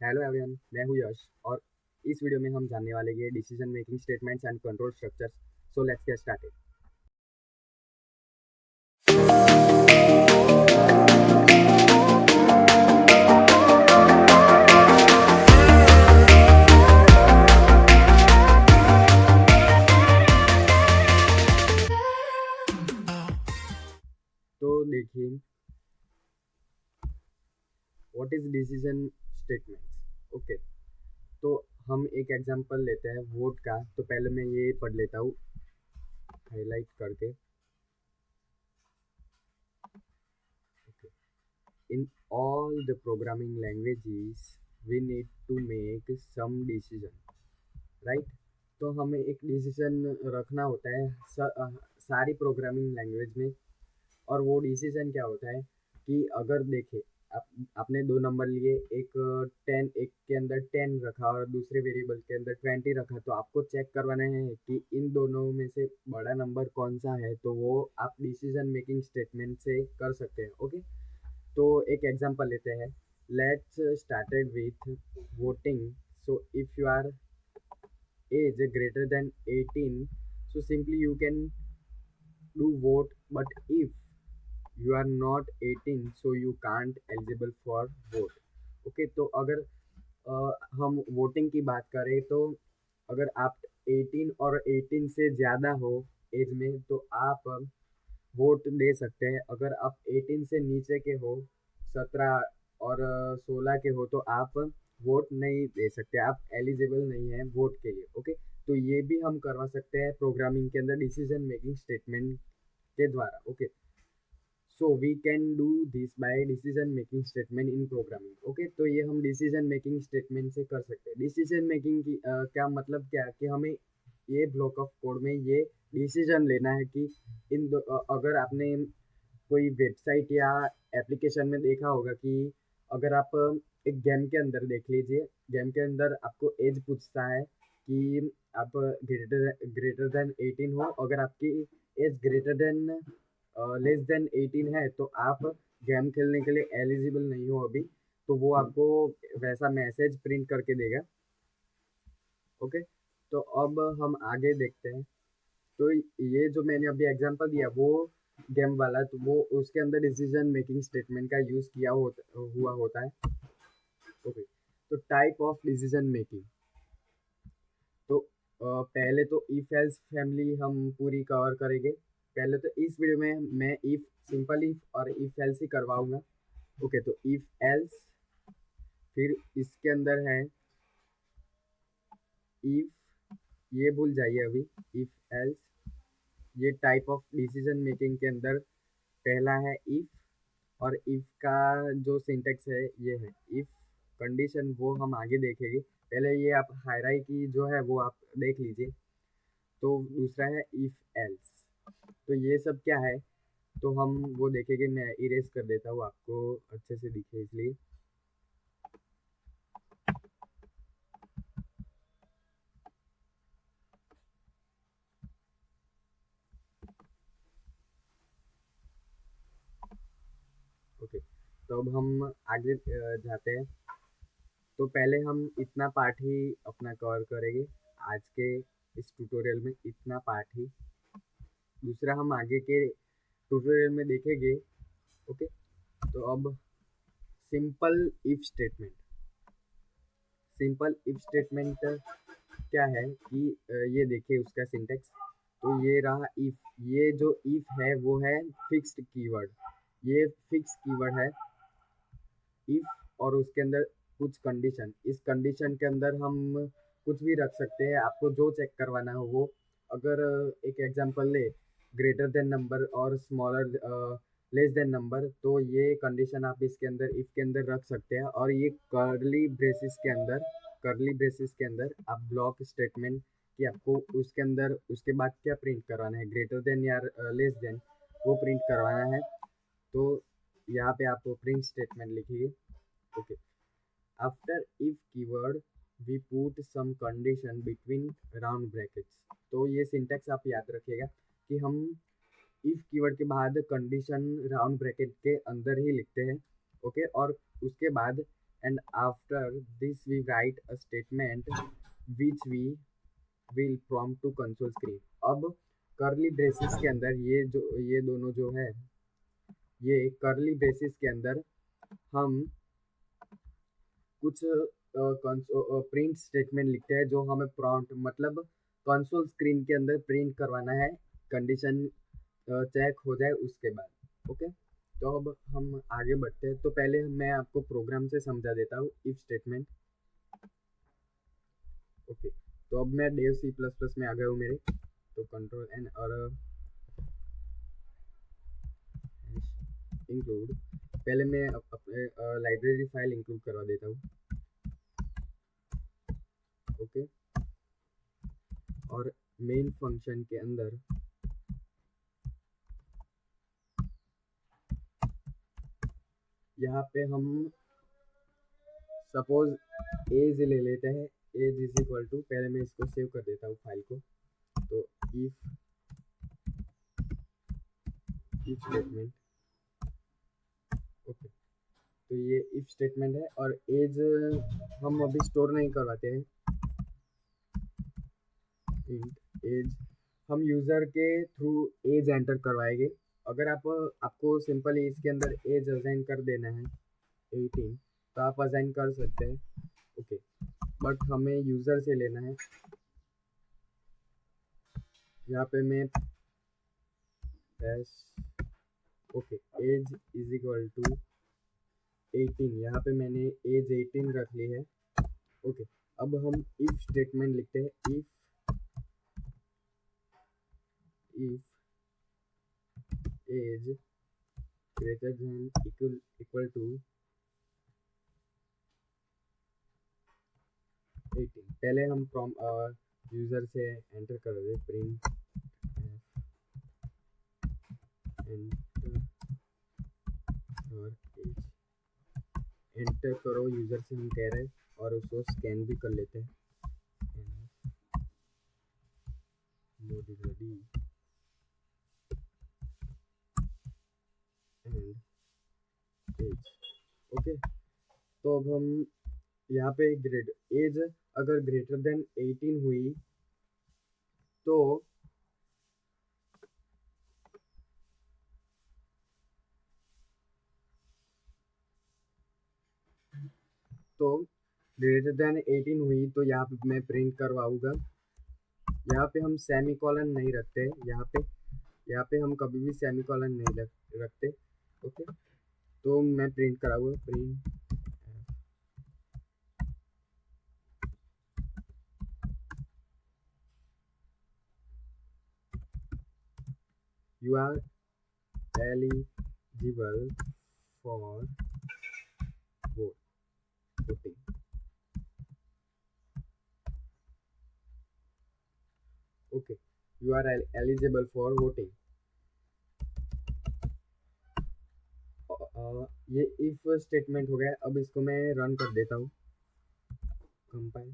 Hello everyone, मैं हूँ यश और इस वीडियो में हम जानने वाले हैं decision making statements and control structures. So let's get started. तो देखिए, what is decision statements. Okay, तो हम एक एग्जांपल लेते हैं वोट का। तो पहले मैं ये पढ़ लेता हूँ हाईलाइट करके। In all the programming languages we need to make some decision, right. तो हमें एक डिसीजन रखना होता है सारी प्रोग्रामिंग लैंग्वेज में। और वो डिसीजन क्या होता है कि अगर देखे आप आपने दो नंबर लिए, एक 10, एक के अंदर 10 रखा और दूसरे वेरिएबल के अंदर 20 रखा, तो आपको चेक करवाना है कि इन दोनों में से बड़ा नंबर कौन सा है। तो वो आप डिसीजन मेकिंग स्टेटमेंट से कर सकते हैं। ओके, तो एक एग्जांपल लेते हैं। Let's started with voting. So if you are age greater than 18, so simply you can do vote. But if you are not 18, so you can't eligible for vote. Okay, तो अगर हम voting की बात करें तो अगर आप 18 और 18 से ज़्यादा हो एज में, तो आप वोट दे सकते हैं। अगर आप 18 से नीचे के हो, 17 और 16 के हो, तो आप वोट नहीं दे सकते, आप एलिजिबल नहीं हैं वोट के लिए। ओके, तो ये भी हम करवा सकते हैं प्रोग्रामिंग के अंदर डिसीजन मेकिंग स्टेटमेंट के द्वारा। Okay, so we can do this by decision making statement in programming. Okay, तो ये हम डिसीजन मेकिंग स्टेटमेंट से कर सकते हैं। डिसीजन मेकिंग की क्या मतलब, क्या कि हमें ये ब्लॉक ऑफ कोड में ये डिसीजन लेना है कि अगर आपने कोई वेबसाइट या एप्लीकेशन में देखा होगा कि अगर आप एक गेम के अंदर देख लीजिए, गेम के अंदर आपको एज पूछता है कि आप ग्रेटर देन 18 हो। अगर आपकी age greater than less than 18 है, तो आप गेम खेलने के लिए एलिजिबल नहीं हो अभी। तो वो आपको वैसा मैसेज प्रिंट करके देगा। ओके, तो अब हम आगे देखते हैं। तो ये जो मैंने अभी एग्जांपल दिया वो गेम वाला, तो वो उसके अंदर डिसीजन मेकिंग स्टेटमेंट का यूज़ किया हुआ होता है। ओके, तो टाइप ऑफ डिसीजन मेकिंग। तो पहले तो इफ एल्स फैमिली हम पूरी कवर करेंगे। पहले तो इस वीडियो में मैं इफ, सिंपल इफ और इफ एल्स ही करवाऊंगा। ओके, तो इफ एल्स, फिर इसके अंदर है इफ, ये भूल जाइए अभी। इफ एल्स, ये टाइप ऑफ डिसीजन मेकिंग के अंदर पहला है इफ। और इफ का जो सिंटेक्स है ये है इफ कंडीशन, वो हम आगे देखेंगे। पहले ये आप हायरार्की जो है वो आप देख लीजिए। तो दूसरा है इफ एल्स। तो ये सब क्या है, तो हम वो देखेंगे। मैं इरेज कर देता हूँ आपको अच्छे से दिखे इसलिए। ओके, तो अब हम आगे जाते हैं। तो पहले हम इतना पार्ट ही अपना कवर करेंगे आज के इस ट्यूटोरियल में, इतना पार्ट ही। दूसरा हम आगे के ट्यूटोरियल में देखेंगे। ओके, तो अब simple if statement. Simple if statement क्या है कि ये देखिए उसका सिंटेक्स। तो ये रहा इफ। ये जो इफ है वो है फिक्स्ड कीवर्ड। ये फिक्स कीवर्ड है इफ, और उसके अंदर कुछ कंडीशन। इस कंडीशन के अंदर हम कुछ भी रख सकते हैं, आपको जो चेक करवाना हो वो। अगर एक एग्जांपल ले, ग्रेटर देन नंबर और स्मॉलर लेस देन नंबर, तो ये कंडीशन आप इसके अंदर इफ के अंदर रख सकते हैं। और ये करली ब्रेसिस के अंदर आप ब्लॉक स्टेटमेंट कि आपको उसके अंदर उसके बाद क्या प्रिंट करवाना है, ग्रेटर देन या लेस देन, वो प्रिंट करवाना है। तो यहाँ पे आप प्रिंट स्टेटमेंट लिखिए। Okay, after if keyword we put some condition between round brackets. तो ये सिंटेक्स आप याद रखिएगा कि हम इफ कीवर्ड के बाद कंडीशन राउंड ब्रैकेट के अंदर ही लिखते हैं। ओके, और उसके बाद and after this we write a statement which we will prompt to console screen. अब करली ब्रेसेस के अंदर ये दोनों जो है, ये करली ब्रेसेस के अंदर हम कुछ प्रिंट स्टेटमेंट लिखते हैं जो हमें प्रॉम्प्ट मतलब कंसोल स्क्रीन के अंदर प्रिंट करवाना है, कंडीशन चेक हो जाए उसके बाद। ओके, तो अब हम आगे बढ़ते हैं। तो पहले मैं आपको प्रोग्राम से समझा देता हूँ इफ स्टेटमेंट। ओके, तो अब मैं डेव सी प्लस प्लस में आ गया हूँ मेरे, तो कंट्रोल एन और इंक्लूड, पहले मैं अपने लाइब्रेरी फाइल इंक्लूड करवा देता हूँ। ओके, और मेन फंक्शन के अंदर यहाँ पे हम सपोज एज ले लेते हैं, एज इज इक्वल टू, पहले मैं इसको सेव कर देता हूँ फाइल को। तो इफ स्टेटमेंट, ओके, तो ये इफ स्टेटमेंट है और एज हम अभी स्टोर नहीं करवाते हैं। इंट एज हम यूज़र के थ्रू एज एंटर करवाएंगे। अगर आपको सिंपली इसके अंदर एज असाइन कर देना है 18, तो आप असाइन कर सकते हैं। ओके, बट हमें यूज़र से लेना है। यहाँ पे मैं okay, age is equal to 18, यहाँ पे मैंने एज 18 रख ली है। ओके, अब हम इफ स्टेटमेंट लिखते हैं। If age greater than equal to 18, पहले हम यूज़र से एंटर कर दे, प्रिंट एंटर करो यूज़र से हम कह रहे हैं, और उसको स्कैन भी कर लेते हैं। Ready and as. ओके, तो अब हम यहाँ पे एज अगर ग्रेटर देन 18 हुई तो ग्रेटर देन 18 हुई तो यहाँ पे मैं प्रिंट करवाऊँगा। यहाँ पे हम सेमी कॉलन नहीं रखते, यहाँ पे हम कभी भी सेमी कॉलन नहीं रखते। ओके, तो मैं प्रिंट कराऊँगा, print you are eligible for voting। Okay, you are eligible for voting। ये इफ स्टेटमेंट हो गया। अब इसको मैं रन कर देता हूँ, कंपाइल।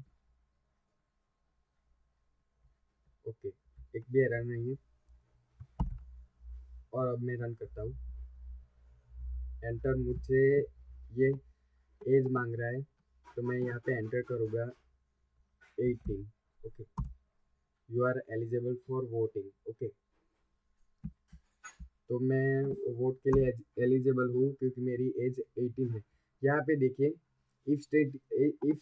ओके, एक भी एरर नहीं है। और अब मैं रन करता हूँ, एंटर, मुझे ये एज मांग रहा है तो मैं यहाँ पे एंटर करूँगा 18। Okay, you are eligible for voting. Okay, तो मैं वोट के लिए एलिजिबल हूँ क्योंकि मेरी एज 18 है। यहाँ पे देखिए इफ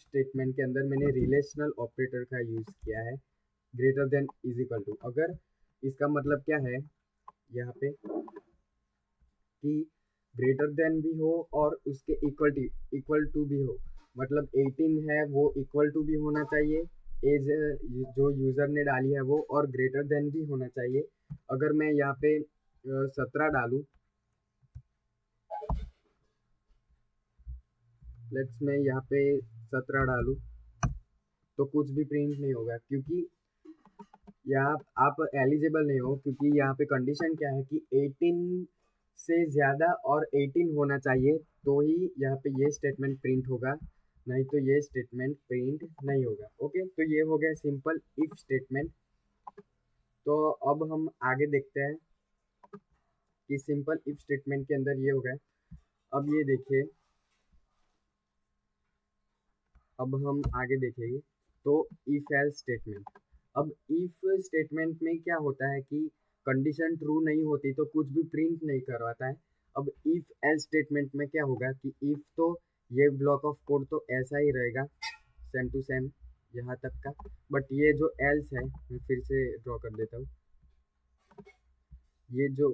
स्टेटमेंट के अंदर मैंने रिलेशनल ऑपरेटर का यूज़ किया है, greater than is equal to. अगर इसका मतलब क्या है यहाँ पे कि ग्रेटर देन भी हो और उसके इक्वल टू भी हो, मतलब 18 है वो इक्वल टू भी होना चाहिए एज जो यूज़र ने डाली है वो, और ग्रेटर देन भी होना चाहिए। अगर मैं यहाँ पे 17 डालूँ, लेट्स मैं यहाँ पे 17 डालूँ तो कुछ भी प्रिंट नहीं होगा क्योंकि यहाँ आप एलिजिबल नहीं हो, क्योंकि यहाँ पे कंडीशन क्या है कि 18 से ज़्यादा और 18 होना चाहिए तो ही यहाँ पे ये स्टेटमेंट प्रिंट होगा, नहीं तो ये स्टेटमेंट प्रिंट नहीं होगा। ओके, तो ये हो गया सिंपल इफ स्टेटमेंट। तो अब हम आगे देखते हैं कि सिंपल इफ स्टेटमेंट के अंदर ये हो गया। अब ये देखिए, अब हम आगे देखेंगे। तो इफ एल्स स्टेटमेंट। अब इफ स्टेटमेंट में क्या होता है कि कंडीशन ट्रू नहीं होती तो कुछ भी प्रिंट नहीं करवाता है। अब इफ एल्स स्टेटमेंट में क्या होगा कि इफ तो ये ब्लॉक ऑफ कोड तो ऐसा ही रहेगा सेम टू सेम यहाँ तक का, बट ये जो एल्स है मैं फिर से ड्रॉ कर देता हूँ। ये जो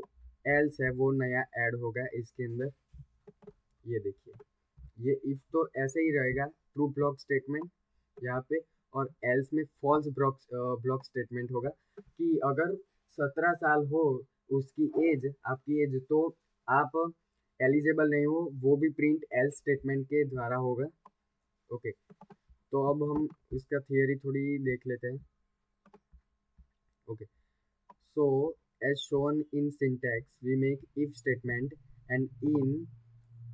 एल्स है वो नया ऐड होगा इसके अंदर, ये देखिए। ये इफ तो ऐसे ही रहेगा ट्रू ब्लॉक स्टेटमेंट यहाँ पे, और एल्स में फॉल्स ब्लॉक स्टेटमेंट होगा कि अगर 17 साल हो उसकी एज, आपकी एज, तो आप एलिजिबल नहीं हो, वो भी प्रिंट एल्स स्टेटमेंट के द्वारा होगा। ओके, तो अब हम इसका थियरी थोड़ी देख लेते हैं। Okay, so as shown in syntax we make if statement and in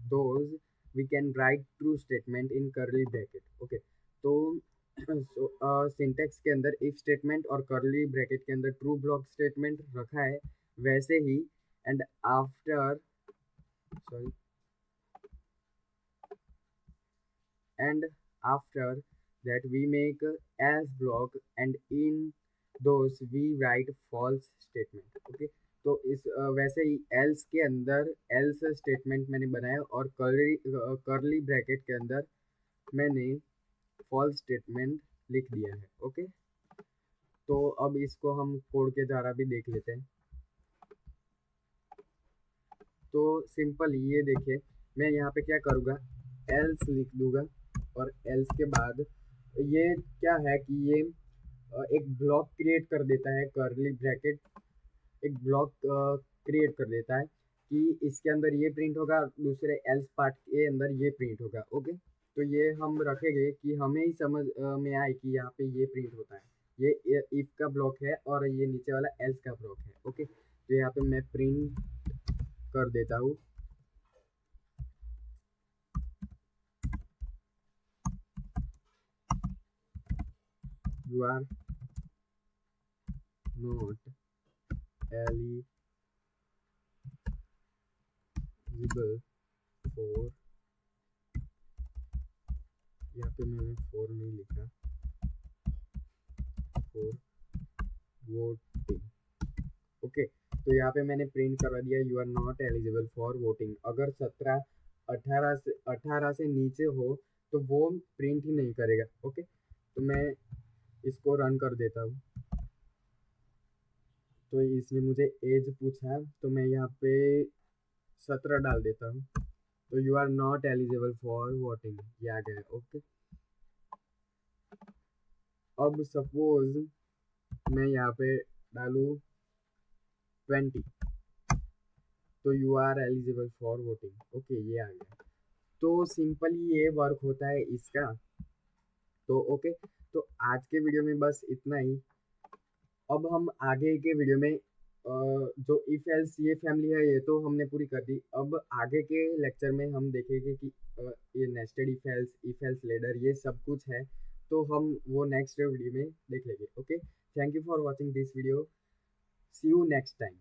those we can write true statement in curly bracket। Okay, तो सिंटैक्स के अंदर इफ स्टेटमेंट और कर्ली ब्रैकेट के अंदर ट्रू ब्लॉक स्टेटमेंट रखा है, वैसे ही and after sorry and after that we make else block and in those we write false statement। Okay, तो इस वैसे ही else के अंदर else स्टेटमेंट मैंने बनाया और कर्ली ब्रैकेट के अंदर मैंने false स्टेटमेंट लिख दिया है। ओके, तो अब इसको हम कोड के द्वारा भी देख लेते हैं। तो सिंपल ये देखिए, मैं यहाँ पे क्या करूँगा, else लिख दूंगा और else के बाद ये क्या है कि ये एक ब्लॉक क्रिएट कर देता है, कर्ली ब्रैकेट एक ब्लॉक क्रिएट कर देता है कि इसके अंदर ये प्रिंट होगा, दूसरे एल्स पार्ट के अंदर ये प्रिंट होगा। ओके, तो ये हम रखेंगे कि हमें ही समझ में आए कि यहाँ पे ये प्रिंट होता है, ये इफ का ब्लॉक है और ये नीचे वाला एल्स का ब्लॉक है। ओके, तो यहाँ पे मैं प्रिंट कर देता हूँ you are not eligible for, यहाँ पे मैंने फॉर नहीं लिखा, फॉर वोटिंग। ओके, तो यहाँ पे मैंने प्रिंट करवा दिया you are not eligible for voting. अगर 18 से नीचे हो तो वो प्रिंट ही नहीं करेगा। ओके, तो मैं इसको रन कर देता हूँ। तो इसने मुझे एज पूछा तो मैं यहाँ पे 17 डाल देता हूँ, तो you are not eligible for voting, ये आ गया। ओके, अब सपोज मैं यहाँ पे डालूँ 20, तो you are eligible for voting. Okay, ये आ गया। तो सिंपली ये वर्क होता है इसका। तो ओके, तो आज के वीडियो में बस इतना ही। अब हम आगे के वीडियो में जो इफ एल्स ये फैमिली है ये तो हमने पूरी कर दी। अब आगे के लेक्चर में हम देखेंगे कि ये नेस्टेड इफ एल्स लेडर ये सब कुछ है, तो हम वो नेक्स्ट वीडियो में देख लेंगे। Okay, thank you for watching this video, see you next time.